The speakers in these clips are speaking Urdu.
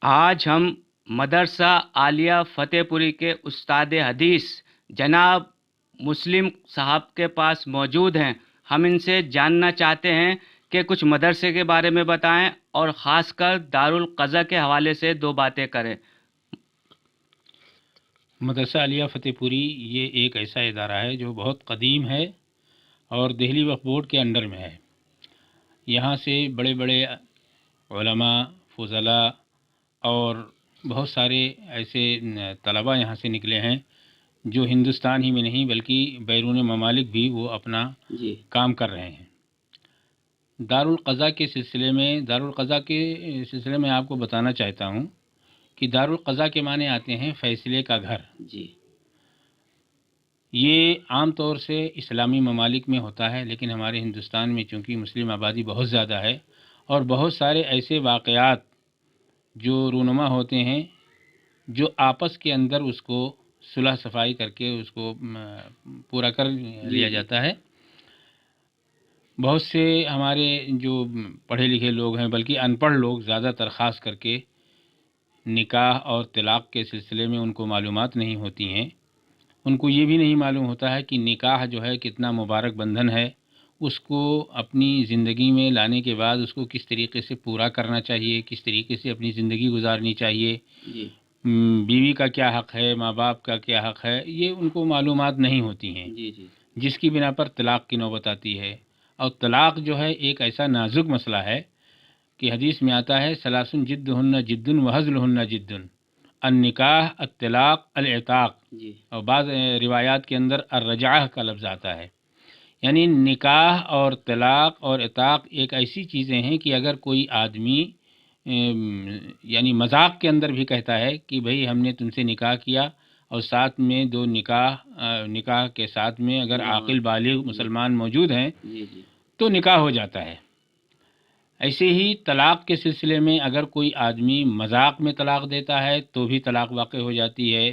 آج ہم مدرسہ عالیہ فتح پوری کے استاد حدیث جناب مسلم صاحب کے پاس موجود ہیں۔ ہم ان سے جاننا چاہتے ہیں کہ کچھ مدرسے کے بارے میں بتائیں اور خاص کر دارالقضا کے حوالے سے دو باتیں کریں۔ مدرسہ عالیہ فتح پوری یہ ایک ایسا ادارہ ہے جو بہت قدیم ہے اور دہلی وقف بورڈ کے انڈر میں ہے۔ یہاں سے بڑے بڑے علماء، فضلاء اور بہت سارے ایسے طلباء یہاں سے نکلے ہیں جو ہندوستان ہی میں نہیں بلکہ بیرون ممالک بھی وہ اپنا کام کر رہے ہیں۔ دارالقضا کے سلسلے میں آپ کو بتانا چاہتا ہوں کہ دارالقضا کے معنی آتے ہیں فیصلے کا گھر۔ یہ عام طور سے اسلامی ممالک میں ہوتا ہے، لیکن ہمارے ہندوستان میں چونکہ مسلم آبادی بہت زیادہ ہے اور بہت سارے ایسے واقعات جو رونما ہوتے ہیں جو آپس کے اندر اس کو صلح صفائی کر کے اس کو پورا کر لیا جاتا ہے۔ بہت سے ہمارے جو پڑھے لکھے لوگ ہیں بلکہ ان پڑھ لوگ زیادہ تر خاص کر کے نکاح اور طلاق کے سلسلے میں ان کو معلومات نہیں ہوتی ہیں۔ ان کو یہ بھی نہیں معلوم ہوتا ہے کہ نکاح جو ہے کتنا مبارک بندھن ہے، اس کو اپنی زندگی میں لانے کے بعد اس کو کس طریقے سے پورا کرنا چاہیے، کس طریقے سے اپنی زندگی گزارنی چاہیے، بیوی کا کیا حق ہے، ماں باپ کا کیا حق ہے، یہ ان کو معلومات نہیں ہوتی ہیں، جس کی بنا پر طلاق کی نوبت آتی ہے۔ اور طلاق جو ہے ایک ایسا نازک مسئلہ ہے کہ حدیث میں آتا ہے ثلاث جدہن جد وہزلہن جد، النکاح، الطلاق، العتاق، اور بعض روایات کے اندر الرجعہ کا لفظ آتا ہے۔ یعنی نکاح اور طلاق اور عتاق ایک ایسی چیزیں ہیں کہ اگر کوئی آدمی یعنی مذاق کے اندر بھی کہتا ہے کہ بھئی ہم نے تم سے نکاح کیا اور ساتھ میں دو نکاح کے ساتھ میں اگر عاقل بالغ مسلمان موجود ہیں تو نکاح ہو جاتا ہے۔ ایسے ہی طلاق کے سلسلے میں اگر کوئی آدمی مذاق میں طلاق دیتا ہے تو بھی طلاق واقع ہو جاتی ہے،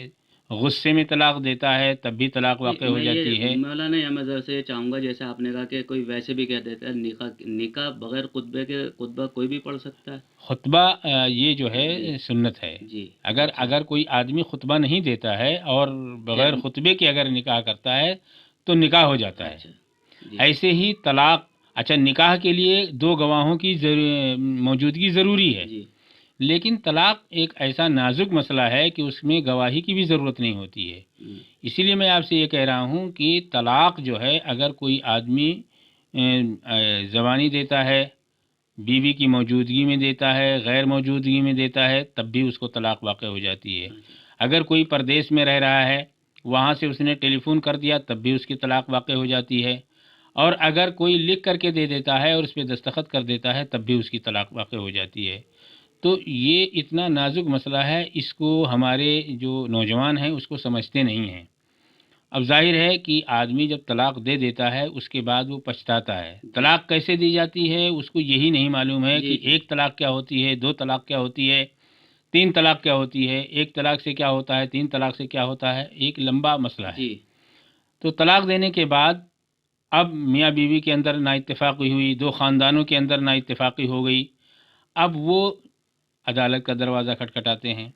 غصے میں طلاق دیتا ہے تب بھی طلاق واقع ہو جاتی ہے۔ مولانا یہاں میں ذرا سے چاہوں گا، جیسے آپ نے کہا کہ کوئی ویسے بھی کہہ دیتا ہے نکاح بغیر خطبہ کوئی بھی پڑھ سکتا ہے۔ خطبہ یہ جو ہے سنت ہے۔ اگر کوئی آدمی خطبہ نہیں دیتا ہے اور بغیر خطبے کے اگر نکاح کرتا ہے تو نکاح ہو جاتا ہے۔ ایسے ہی طلاق، اچھا نکاح کے لیے دو گواہوں کی موجودگی ضروری ہے، لیکن طلاق ایک ایسا نازک مسئلہ ہے کہ اس میں گواہی کی بھی ضرورت نہیں ہوتی ہے۔ اسی لیے میں آپ سے یہ کہہ رہا ہوں کہ طلاق جو ہے اگر کوئی آدمی زبانی دیتا ہے، بیوی کی موجودگی میں دیتا ہے، غیر موجودگی میں دیتا ہے، تب بھی اس کو طلاق واقع ہو جاتی ہے۔ اگر کوئی پردیس میں رہ رہا ہے، وہاں سے اس نے ٹیلی فون کر دیا تب بھی اس کی طلاق واقع ہو جاتی ہے، اور اگر کوئی لکھ کر کے دے دیتا ہے اور اس پہ دستخط کر دیتا ہے تب بھی اس کی طلاق واقع ہو جاتی ہے۔ تو یہ اتنا نازک مسئلہ ہے، اس کو ہمارے جو نوجوان ہیں اس کو سمجھتے نہیں ہیں۔ اب ظاہر ہے کہ آدمی جب طلاق دے دیتا ہے اس کے بعد وہ پچھتاتا ہے۔ طلاق کیسے دی جاتی ہے اس کو یہی نہیں معلوم ہے کہ ایک طلاق کیا ہوتی ہے، دو طلاق کیا ہوتی ہے، تین طلاق کیا ہوتی ہے، ایک طلاق سے کیا ہوتا ہے، تین طلاق سے کیا ہوتا ہے، ایک لمبا مسئلہ ہے۔ تو طلاق دینے کے بعد اب میاں بیوی کے اندر نا اتفاقی ہوئی، دو خاندانوں کے اندر نا اتفاقی ہو گئی، اب وہ عدالت کا دروازہ کھٹکھٹاتے ہیں۔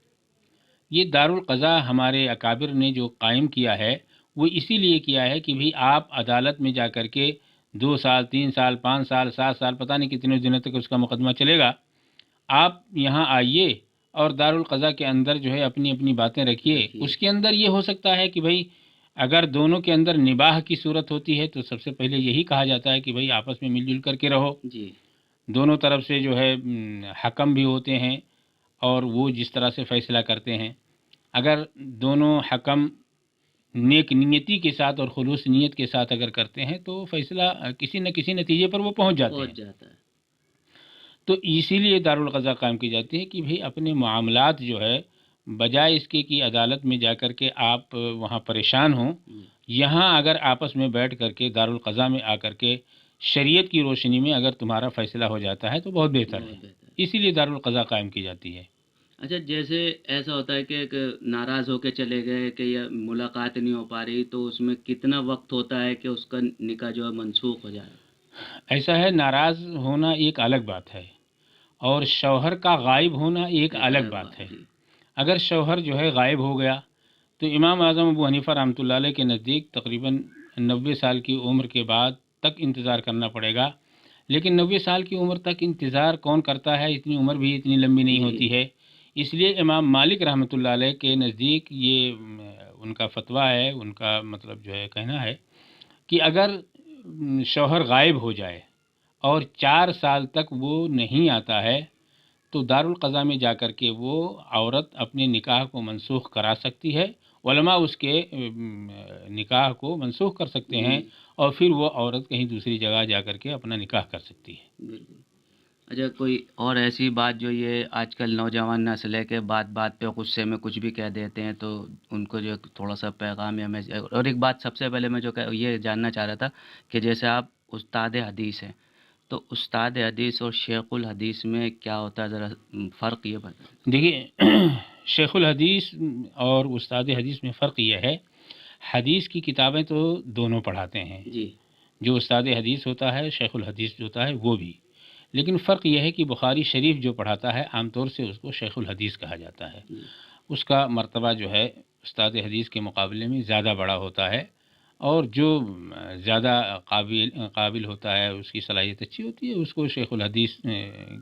یہ دارالقضا ہمارے اکابر نے جو قائم کیا ہے وہ اسی لیے کیا ہے کہ بھی آپ عدالت میں جا کر کے 2 سال، 3 سال، 5 سال، 7 سال، پتہ نہیں کتنے دنوں تک اس کا مقدمہ چلے گا، آپ یہاں آئیے اور دارالقضا کے اندر جو ہے اپنی اپنی باتیں رکھیے۔ اس کے اندر یہ ہو سکتا ہے کہ بھئی اگر دونوں کے اندر نباہ کی صورت ہوتی ہے تو سب سے پہلے یہی کہا جاتا ہے کہ بھئی آپس میں مل جل کر کے رہو۔ دونوں طرف سے جو ہے حکم بھی ہوتے ہیں اور وہ جس طرح سے فیصلہ کرتے ہیں، اگر دونوں حکم نیک نیتی کے ساتھ اور خلوص نیت کے ساتھ اگر کرتے ہیں تو فیصلہ کسی نہ کسی نتیجے پر وہ پہنچ جاتے ہیں۔ تو اسی لیے دارالقضا قائم کی جاتی ہے کہ بھئی اپنے معاملات جو ہے بجائے اس کے کہ عدالت میں جا کر کے آپ وہاں پریشان ہوں، یہاں اگر آپس میں بیٹھ کر کے دارالقضا میں آ کر کے شریعت کی روشنی میں اگر تمہارا فیصلہ ہو جاتا ہے تو بہت بہتر ہے۔ اسی لیے دارالقضا قائم کی جاتی ہے۔ اچھا، جیسے ایسا ہوتا ہے کہ ناراض ہو کے چلے گئے کہ یا ملاقات نہیں ہو پا رہی، تو اس میں کتنا وقت ہوتا ہے کہ اس کا نکاح جو ہے منسوخ ہو جائے؟ ایسا ہے، ناراض ہونا ایک الگ بات ہے اور شوہر کا غائب ہونا ایک الگ بات ہے. اگر شوہر جو ہے غائب ہو گیا تو امام اعظم ابو حنیفہ رحمۃ اللہ علیہ کے نزدیک تقریباً 90 سال کی عمر کے بعد تک انتظار کرنا پڑے گا. لیکن 90 سال کی عمر تک انتظار کون کرتا ہے؟ اتنی عمر بھی اتنی لمبی نہیں ہوتی ہے. اس لیے امام مالک رحمۃ اللہ علیہ کے نزدیک یہ ان کا فتویٰ ہے، ان کا مطلب جو ہے کہنا ہے کہ اگر شوہر غائب ہو جائے اور 4 سال تک وہ نہیں آتا ہے تو دارالقضاء میں جا کر کے وہ عورت اپنے نکاح کو منسوخ کرا سکتی ہے. علماء اس کے نکاح کو منسوخ کر سکتے ہیں اور پھر وہ عورت کہیں دوسری جگہ جا کر کے اپنا نکاح کر سکتی ہے. بالکل. اچھا، کوئی اور ایسی بات جو یہ آج کل نوجوان نسل ہے کہ بات بات پہ غصے میں کچھ بھی کہہ دیتے ہیں، تو ان کو جو تھوڑا سا پیغام یا میسج. اور ایک بات سب سے پہلے میں جو یہ جاننا چاہ رہا تھا کہ جیسے آپ استاد حدیث ہیں، تو استاد حدیث اور شیخ الحدیث میں کیا ہوتا ہے، ذرا فرق یہ بتائیں. دیکھیے، شیخ الحدیث اور استاد حدیث میں فرق یہ ہے، حدیث کی کتابیں تو دونوں پڑھاتے ہیں. جی. جو استاد حدیث ہوتا ہے، شیخ الحدیث جو ہوتا ہے وہ بھی. لیکن فرق یہ ہے کہ بخاری شریف جو پڑھاتا ہے عام طور سے اس کو شیخ الحدیث کہا جاتا ہے. اس کا مرتبہ جو ہے استاد حدیث کے مقابلے میں زیادہ بڑا ہوتا ہے، اور جو زیادہ قابل ہوتا ہے، اس کی صلاحیت اچھی ہوتی ہے، اس کو شیخ الحدیث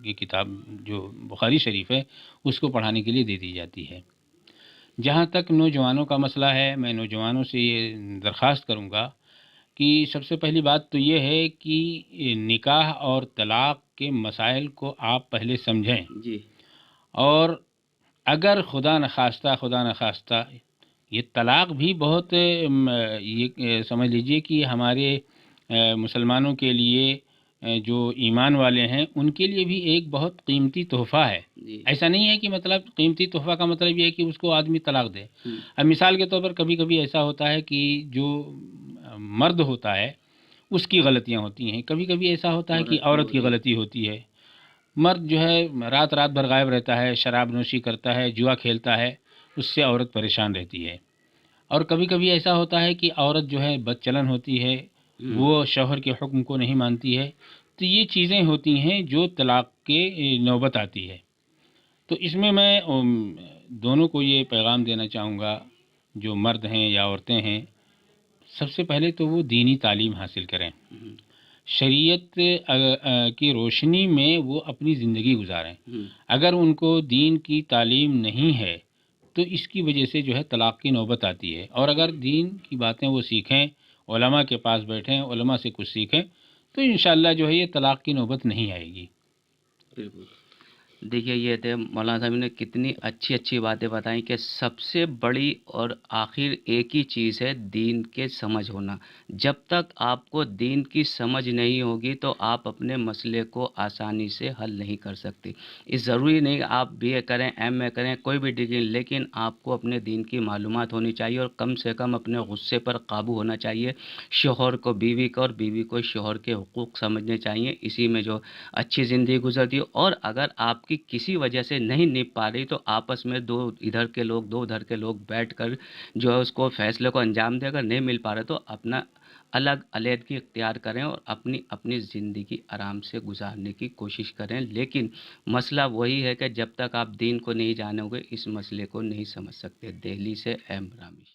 کی کتاب جو بخاری شریف ہے اس کو پڑھانے کے لیے دے دی جاتی ہے. جہاں تک نوجوانوں کا مسئلہ ہے، میں نوجوانوں سے یہ درخواست کروں گا کہ سب سے پہلی بات تو یہ ہے کہ نکاح اور طلاق کے مسائل کو آپ پہلے سمجھیں. جی. اور اگر خدا نخواستہ یہ طلاق بھی بہت یہ سمجھ لیجئے کہ ہمارے مسلمانوں کے لیے جو ایمان والے ہیں ان کے لیے بھی ایک بہت قیمتی تحفہ ہے. ایسا نہیں ہے کہ مطلب قیمتی تحفہ کا مطلب یہ ہے کہ اس کو آدمی طلاق دے. اب مثال کے طور پر کبھی کبھی ایسا ہوتا ہے کہ جو مرد ہوتا ہے اس کی غلطیاں ہوتی ہیں، کبھی کبھی ایسا ہوتا ہے کہ عورت کی غلطی ہوتی ہے. مرد جو ہے رات بھر غائب رہتا ہے، شراب نوشی کرتا ہے، جوا کھیلتا ہے، اس سے عورت پریشان رہتی ہے. اور کبھی کبھی ایسا ہوتا ہے کہ عورت جو ہے بد چلن ہوتی ہے، وہ شوہر کے حکم کو نہیں مانتی ہے. تو یہ چیزیں ہوتی ہیں جو طلاق کے نوبت آتی ہے. تو اس میں دونوں کو یہ پیغام دینا چاہوں گا، جو مرد ہیں یا عورتیں ہیں، سب سے پہلے تو وہ دینی تعلیم حاصل کریں، شریعت کی روشنی میں وہ اپنی زندگی گزاریں. اگر ان کو دین کی تعلیم نہیں ہے تو اس کی وجہ سے جو ہے طلاق کی نوبت آتی ہے. اور اگر دین کی باتیں وہ سیکھیں، علماء کے پاس بیٹھیں، علماء سے کچھ سیکھیں، تو انشاءاللہ جو ہے یہ طلاق کی نوبت نہیں آئے گی. بالکل. دیکھیے، یہ تھے مولانا صاحب نے کتنی اچھی باتیں بتائیں کہ سب سے بڑی اور آخر ایک ہی چیز ہے دین کے سمجھ ہونا. جب تک آپ کو دین کی سمجھ نہیں ہوگی تو آپ اپنے مسئلے کو آسانی سے حل نہیں کر سکتے. اس ضروری نہیں کہ آپ بی اے کریں، ایم اے کریں، کوئی بھی ڈگری، لیکن آپ کو اپنے دین کی معلومات ہونی چاہیے اور کم سے کم اپنے غصے پر قابو ہونا چاہیے. شوہر کو بیوی کو اور بیوی کو شوہر کے حقوق سمجھنے چاہیے. اسی میں جو اچھی زندگی گزرتی ہے. اور اگر آپ کی کسی وجہ سے نہیں نپ پا رہی تو آپس میں دو ادھر کے لوگ بیٹھ کر جو ہے اس کو فیصلے کو انجام دے. اگر نہیں مل پا رہا تو اپنا الگ علیحدگی اختیار کریں اور اپنی زندگی آرام سے گزارنے کی کوشش کریں. لیکن مسئلہ وہی ہے کہ جب تک آپ دین کو نہیں جانو گے اس مسئلے کو نہیں سمجھ سکتے. دہلی سے ایم رامیش.